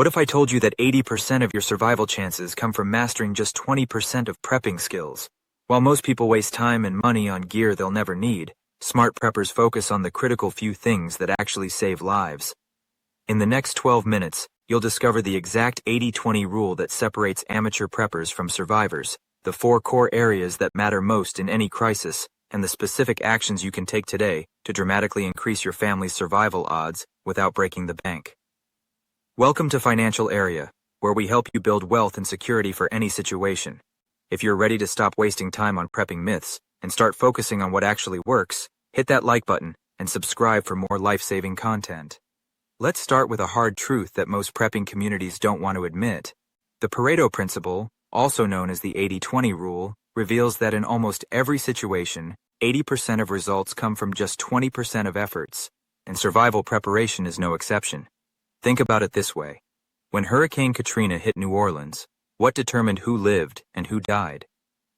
What if I told you that 80% of your survival chances come from mastering just 20% of prepping skills? While most people waste time and money on gear they'll never need, smart preppers focus on the critical few things that actually save lives. In the next 12 minutes, you'll discover the exact 80-20 rule that separates amateur preppers from survivors, the 4 core areas that matter most in any crisis, and the specific actions you can take today to dramatically increase your family's survival odds without breaking the bank. Welcome to Financial Area, where we help you build wealth and security for any situation. If you're ready to stop wasting time on prepping myths and start focusing on what actually works, hit that like button and subscribe for more life-saving content. Let's start with a hard truth that most prepping communities don't want to admit. The Pareto principle, also known as the 80-20 rule, reveals that in almost every situation, 80% of results come from just 20% of efforts, and survival preparation is no exception. Think about it this way. When Hurricane Katrina hit New Orleans, what determined who lived and who died?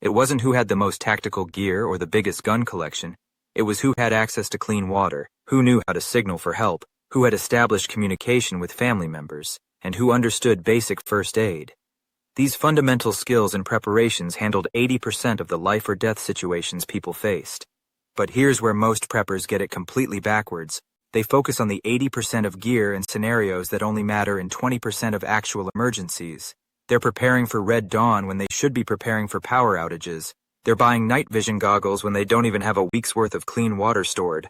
It wasn't who had the most tactical gear or the biggest gun collection. It was who had access to clean water, who knew how to signal for help, who had established communication with family members, and who understood basic first aid. These fundamental skills and preparations handled 80% of the life or death situations people faced. But here's where most preppers get it completely backwards. They focus on the 80% of gear and scenarios that only matter in 20% of actual emergencies. They're preparing for Red Dawn when they should be preparing for power outages. They're buying night vision goggles when they don't even have a week's worth of clean water stored.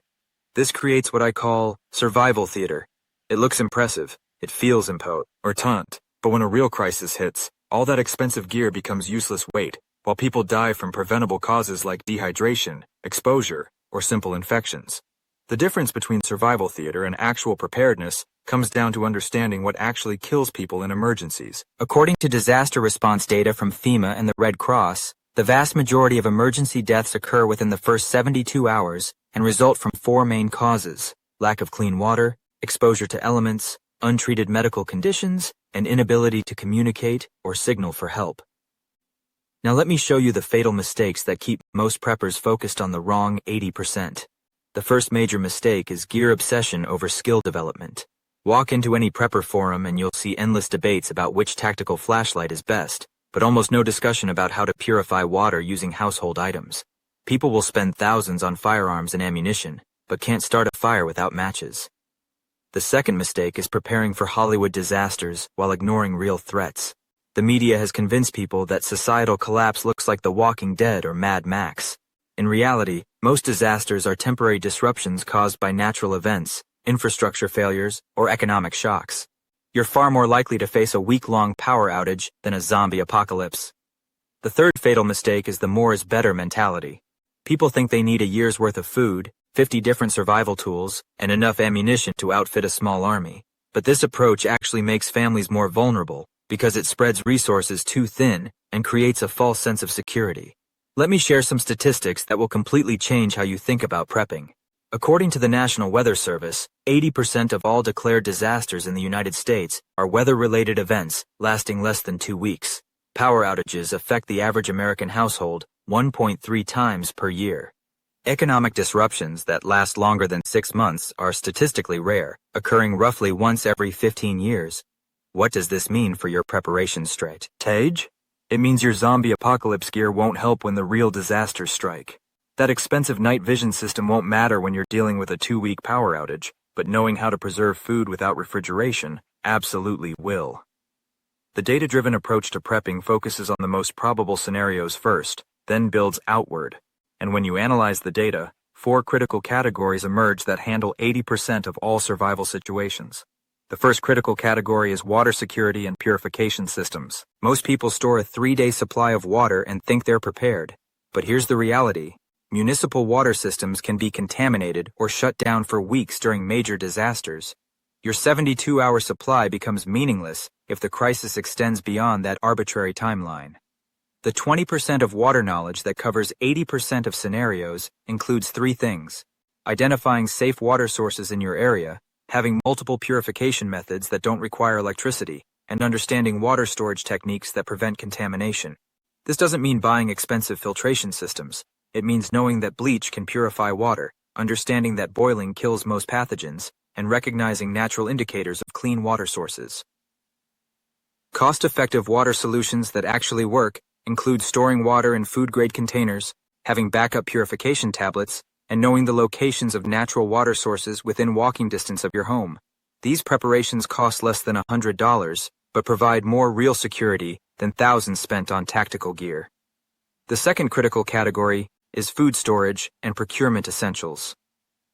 This creates what I call survival theater. It looks impressive, it feels important, but when a real crisis hits, all that expensive gear becomes useless weight, while people die from preventable causes like dehydration, exposure, or simple infections. The difference between survival theater and actual preparedness comes down to understanding what actually kills people in emergencies. According to disaster response data from FEMA and the Red Cross, the vast majority of emergency deaths occur within the first 72 hours and result from 4 main causes: lack of clean water, exposure to elements, untreated medical conditions, and inability to communicate or signal for help. Now let me show you the fatal mistakes that keep most preppers focused on the wrong 80%. The first major mistake is gear obsession over skill development. Walk into any prepper forum and you'll see endless debates about which tactical flashlight is best, but almost no discussion about how to purify water using household items. People will spend thousands on firearms and ammunition, but can't start a fire without matches. The second mistake is preparing for Hollywood disasters while ignoring real threats. The media has convinced people that societal collapse looks like The Walking Dead or Mad Max. In reality, most disasters are temporary disruptions caused by natural events, infrastructure failures, or economic shocks. You're far more likely to face a week-long power outage than a zombie apocalypse. The third fatal mistake is the more is better mentality. People think they need a year's worth of food, 50 different survival tools, and enough ammunition to outfit a small army. But this approach actually makes families more vulnerable because it spreads resources too thin and creates a false sense of security. Let me share some statistics that will completely change how you think about prepping. According to the National Weather Service, 80% of all declared disasters in the United States are weather-related events lasting less than 2 weeks. Power outages affect the average American household 1.3 times per year. Economic disruptions that last longer than 6 months are statistically rare, occurring roughly once every 15 years. What does this mean for your preparation strategy? It means your zombie apocalypse gear won't help when the real disasters strike. That expensive night vision system won't matter when you're dealing with a 2-week power outage, but knowing how to preserve food without refrigeration absolutely will. The data-driven approach to prepping focuses on the most probable scenarios first, then builds outward. And when you analyze the data, 4 critical categories emerge that handle 80% of all survival situations. The first critical category is water security and purification systems. Most people store a 3-day supply of water and think they're prepared. But here's the reality. Municipal water systems can be contaminated or shut down for weeks during major disasters. Your 72-hour supply becomes meaningless if the crisis extends beyond that arbitrary timeline. The 20% of water knowledge that covers 80% of scenarios includes 3 things: identifying safe water sources in your area, having multiple purification methods that don't require electricity, and understanding water storage techniques that prevent contamination. This doesn't mean buying expensive filtration systems. It means knowing that bleach can purify water, understanding that boiling kills most pathogens, and recognizing natural indicators of clean water sources. Cost-effective water solutions that actually work include storing water in food-grade containers, having backup purification tablets, and knowing the locations of natural water sources within walking distance of your home. These preparations cost less than $100, but provide more real security than thousands spent on tactical gear. The second critical category is food storage and procurement essentials.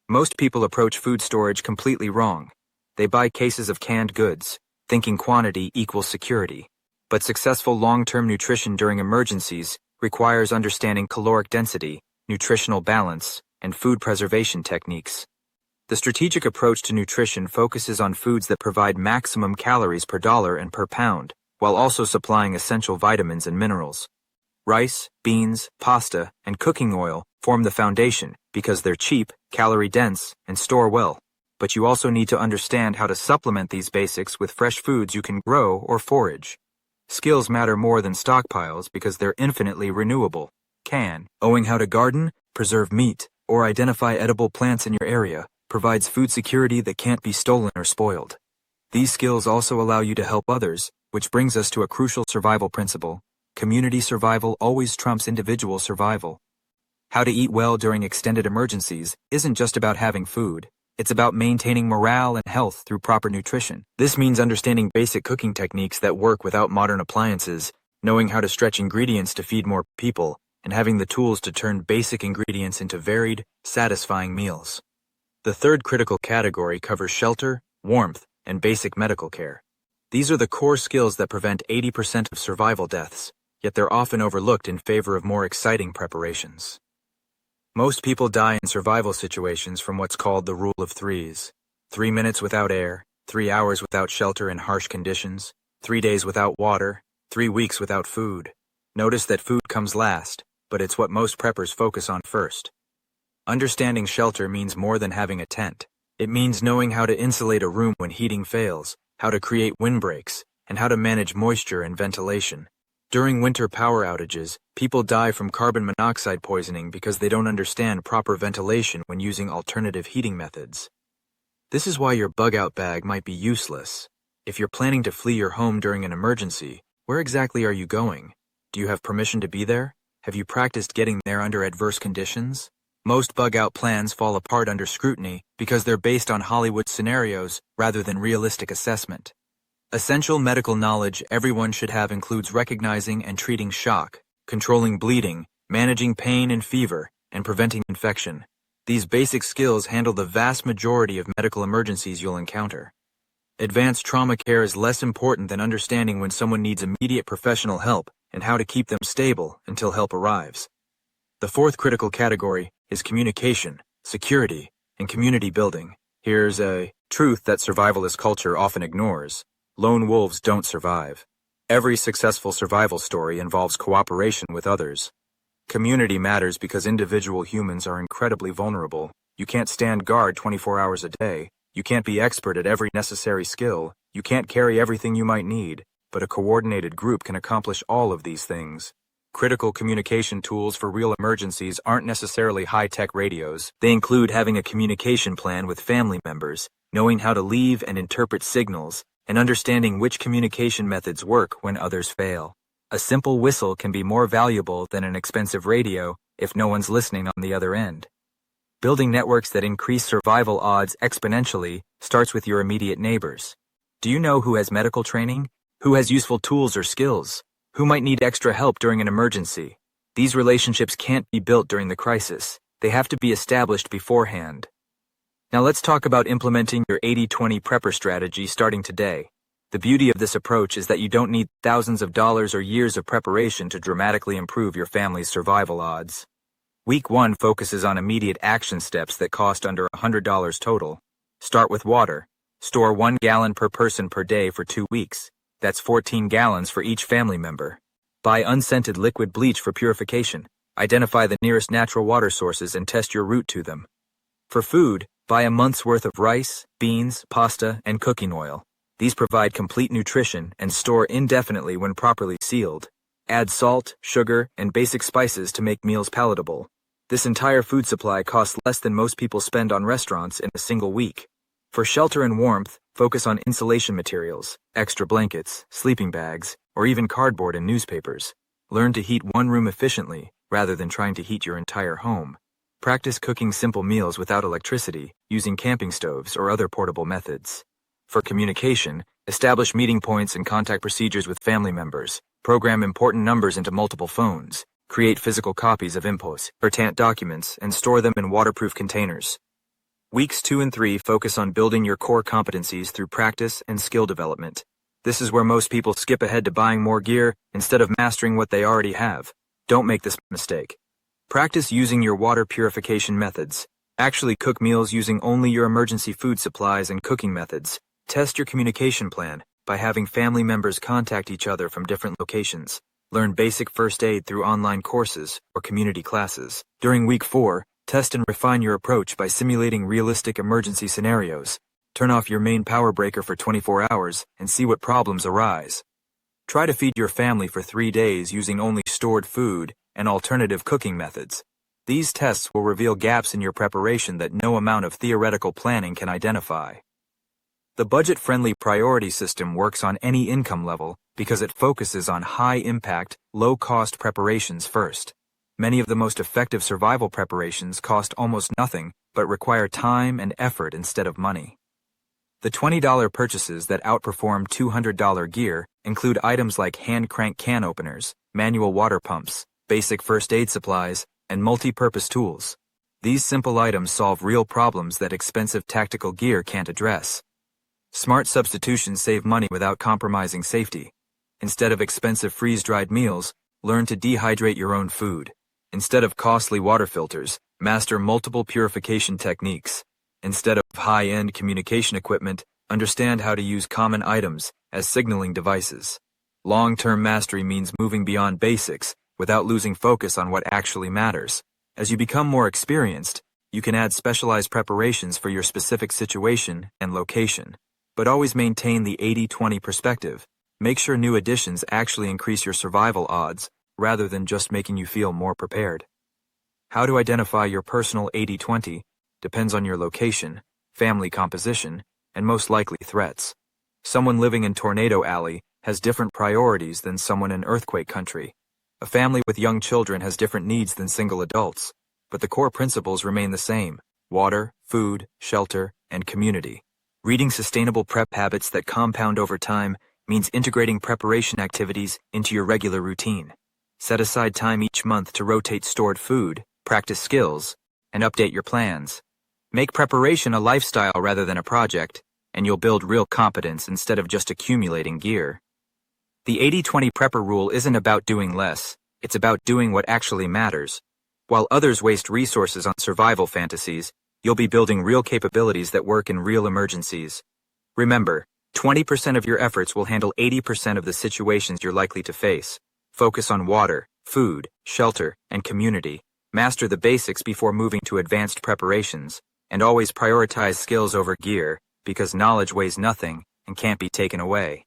Most people approach food storage completely wrong. They buy cases of canned goods, thinking quantity equals security. But successful long-term nutrition during emergencies requires understanding caloric density, nutritional balance, and food preservation techniques. The strategic approach to nutrition focuses on foods that provide maximum calories per dollar and per pound, while also supplying essential vitamins and minerals. Rice, beans, pasta, and cooking oil form the foundation because they're cheap, calorie-dense, and store well. But you also need to understand how to supplement these basics with fresh foods you can grow or forage. Skills matter more than stockpiles because they're infinitely renewable. Knowing how to garden, preserve meat, or identify edible plants in your area provides food security that can't be stolen or spoiled. These skills also allow you to help others, which brings us to a crucial survival principle. Community survival always trumps individual survival. How to eat well during extended emergencies isn't just about having food. It's about maintaining morale and health through proper nutrition. This means understanding basic cooking techniques that work without modern appliances, knowing how to stretch ingredients to feed more people, and having the tools to turn basic ingredients into varied, satisfying meals. The third critical category covers shelter, warmth, and basic medical care. These are the core skills that prevent 80% of survival deaths, yet they're often overlooked in favor of more exciting preparations. Most people die in survival situations from what's called the rule of threes. 3 minutes without air, 3 hours without shelter in harsh conditions, 3 days without water, 3 weeks without food. Notice that food comes last, but it's what most preppers focus on first. Understanding shelter means more than having a tent. It means knowing how to insulate a room when heating fails, how to create windbreaks, and how to manage moisture and ventilation. During winter power outages, people die from carbon monoxide poisoning because they don't understand proper ventilation when using alternative heating methods. This is why your bug-out bag might be useless. If you're planning to flee your home during an emergency, where exactly are you going? Do you have permission to be there? Have you practiced getting there under adverse conditions? Most bug-out plans fall apart under scrutiny because they're based on Hollywood scenarios rather than realistic assessment. Essential medical knowledge everyone should have includes recognizing and treating shock, controlling bleeding, managing pain and fever, and preventing infection. These basic skills handle the vast majority of medical emergencies you'll encounter. Advanced trauma care is less important than understanding when someone needs immediate professional help and how to keep them stable until help arrives. The fourth critical category is communication, security, and community building. Here's a truth that survivalist culture often ignores. Lone wolves don't survive. Every successful survival story involves cooperation with others. Community matters because individual humans are incredibly vulnerable. You can't stand guard 24 hours a day. You can't be expert at every necessary skill. You can't carry everything you might need, but a coordinated group can accomplish all of these things. Critical communication tools for real emergencies aren't necessarily high-tech radios. They include having a communication plan with family members, knowing how to leave and interpret signals, and understanding which communication methods work when others fail. A simple whistle can be more valuable than an expensive radio if no one's listening on the other end. Building networks that increase survival odds exponentially starts with your immediate neighbors. Do you know who has medical training? Who has useful tools or skills? Who might need extra help during an emergency? These relationships can't be built during the crisis. They have to be established beforehand. Now let's talk about implementing your 80-20 prepper strategy starting today. The beauty of this approach is that you don't need thousands of dollars or years of preparation to dramatically improve your family's survival odds. Week 1 focuses on immediate action steps that cost under $100 total. Start with water. Store 1 gallon per person per day for 2 weeks. That's 14 gallons for each family member. Buy unscented liquid bleach for purification. Identify the nearest natural water sources and test your route to them. For food, buy a month's worth of rice, beans, pasta, and cooking oil. These provide complete nutrition and store indefinitely when properly sealed. Add salt, sugar, and basic spices to make meals palatable. This entire food supply costs less than most people spend on restaurants in a single week. For shelter and warmth, Focus on insulation materials, extra blankets, sleeping bags, or even cardboard and newspapers. Learn to heat one room efficiently, rather than trying to heat your entire home. Practice cooking simple meals without electricity, using camping stoves or other portable methods. For communication, establish meeting points and contact procedures with family members. Program important numbers into multiple phones. Create physical copies of important documents and store them in waterproof containers. Weeks 2 and 3 focus on building your core competencies through practice and skill development. This is where most people skip ahead to buying more gear instead of mastering what they already have. Don't make this mistake. Practice using your water purification methods. Actually cook meals using only your emergency food supplies and cooking methods. Test your communication plan by having family members contact each other from different locations. Learn basic first aid through online courses or community classes. During week 4, test and refine your approach by simulating realistic emergency scenarios. Turn off your main power breaker for 24 hours and see what problems arise. Try to feed your family for 3 days using only stored food and alternative cooking methods. These tests will reveal gaps in your preparation that no amount of theoretical planning can identify. The budget-friendly priority system works on any income level because it focuses on high-impact, low-cost preparations first. Many of the most effective survival preparations cost almost nothing but require time and effort instead of money. The $20 purchases that outperform $200 gear include items like hand crank can openers, manual water pumps, basic first aid supplies, and multi-purpose tools. These simple items solve real problems that expensive tactical gear can't address. Smart substitutions save money without compromising safety. Instead of expensive freeze-dried meals, learn to dehydrate your own food. Instead of costly water filters, master multiple purification techniques. Instead of high-end communication equipment, understand how to use common items as signaling devices. Long-term mastery means moving beyond basics without losing focus on what actually matters. As you become more experienced, you can add specialized preparations for your specific situation and location. But always maintain the 80-20 perspective. Make sure new additions actually increase your survival odds, rather than just making you feel more prepared. How to identify your personal 80-20 depends on your location, family composition, and most likely threats. Someone living in Tornado Alley has different priorities than someone in earthquake country. A family with young children has different needs than single adults, but the core principles remain the same: water, food, shelter, and community. Reading sustainable prep habits that compound over time means integrating preparation activities into your regular routine. Set aside time each month to rotate stored food, practice skills, and update your plans. Make preparation a lifestyle rather than a project, and you'll build real competence instead of just accumulating gear. The 80-20 prepper rule isn't about doing less, it's about doing what actually matters. While others waste resources on survival fantasies, you'll be building real capabilities that work in real emergencies. Remember, 20% of your efforts will handle 80% of the situations you're likely to face. Focus on water, food, shelter, and community. Master the basics before moving to advanced preparations, and always prioritize skills over gear, because knowledge weighs nothing and can't be taken away.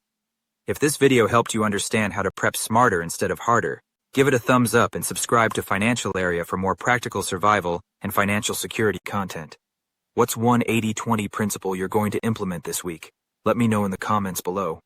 If this video helped you understand how to prep smarter instead of harder, give it a thumbs up and subscribe to Financial Area for more practical survival and financial security content. What's one 80-20 principle you're going to implement this week? Let me know in the comments below.